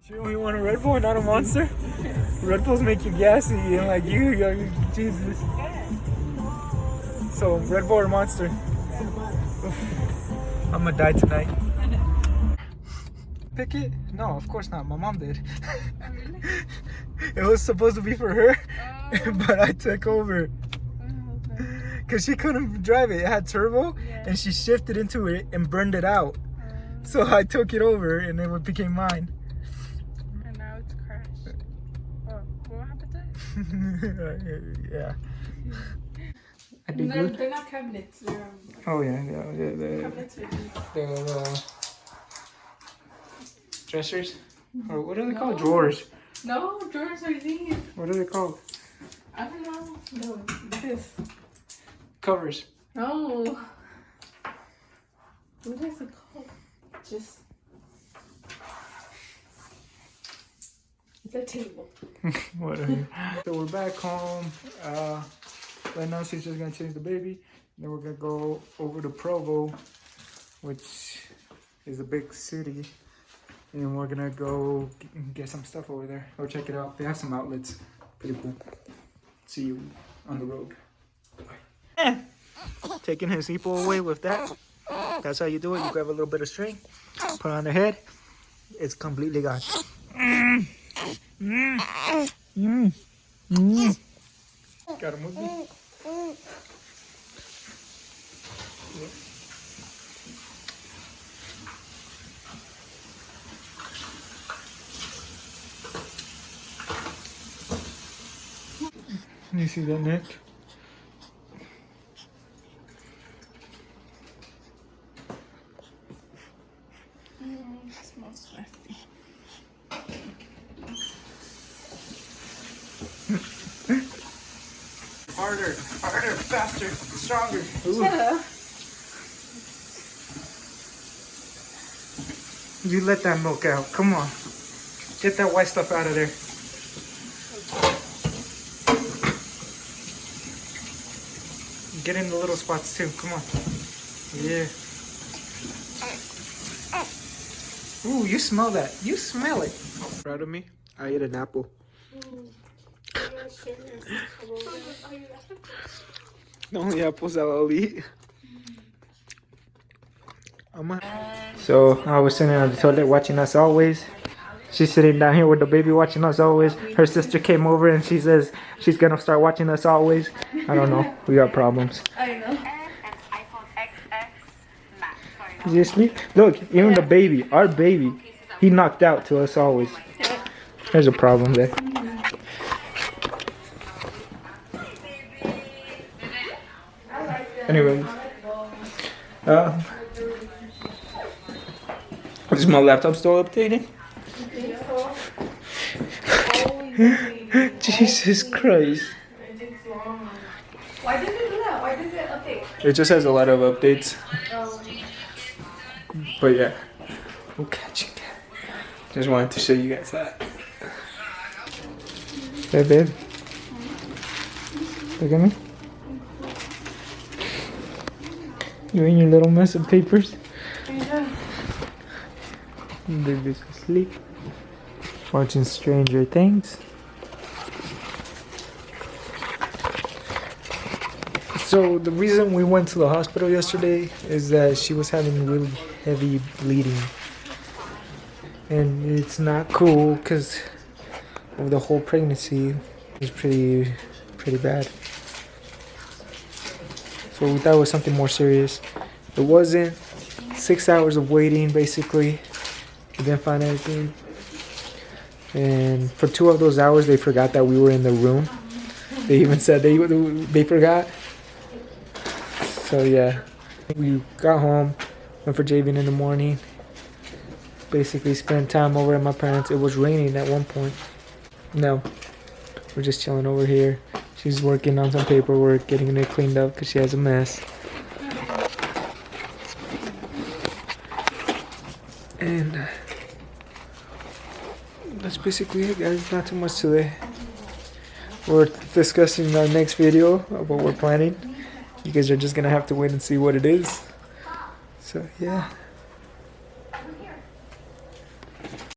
You want a Red Bull, not a Monster? Red Bulls make you gassy and like you Jesus. So Red Bull or Monster? Oof. I'm gonna die tonight. Pick it? No, of course not. My mom did. Oh, really? It was supposed to be for her, Oh. but I took over. Because she couldn't drive it. It had turbo, and she shifted into it and burned it out. So I took it over, and it became mine. And now it's crashed. Oh, what happened to it? Yeah. I did No, good. they're not cabinets. They're Oh yeah. cabinets with these. The dressers, or what are they called? Drawers. No, drawers are these. What are they called? I don't know. No, this. Covers. No. What is it called? Just. It's a table. Whatever. So we're back home. Right now she's just gonna change the baby. Then we're gonna go over to Provo, which is a big city. And we're gonna go get some stuff over there. Go check it out. They have some outlets. Pretty cool. See you on the road. Bye. Taking his hippo away with that. That's how you do it. You grab a little bit of string, put it on the head. It's completely gone. Got him with me. Yep. You see that neck? Smells nasty. Harder, faster, stronger. Ooh. Shut up. You let that milk out. Come on. Get that white stuff out of there. Get in the little spots too. Come on. Yeah. Ooh, you smell that. You smell it. Proud of me? I ate an apple. The only apples I'll eat. So I was sitting on the toilet watching Us Always. She's sitting down here with the baby watching Us Always. Her sister came over and she says she's gonna start watching Us Always. I don't know. We got problems. I know. Is he asleep? Look, even the baby, our baby, he knocked out to Us Always. There's a problem there. Anyways, is my laptop still updating? Jesus Christ. Why did it do that? Why did it update? It just has a lot of updates. But yeah, we'll catch you again. Just wanted to show you guys that. Hey babe. Look at me. You and your little mess of papers. Yeah. Baby's asleep. Watching Stranger Things. So the reason we went to the hospital yesterday is that she was having really heavy bleeding. And it's not cool because of the whole pregnancy was pretty bad. So we thought it was something more serious. It wasn't. 6 hours of waiting basically. We didn't find anything. And for 2 of those hours they forgot that we were in the room. They even said they forgot. So yeah, we got home, went for Javian in the morning. Basically spent time over at my parents'. It was raining at one point. No, we're just chilling over here. She's working on some paperwork, getting it cleaned up because she has a mess. And that's basically it, guys. Not too much today. We're discussing our next video of what we're planning. You guys are just gonna have to wait and see what it is. So yeah.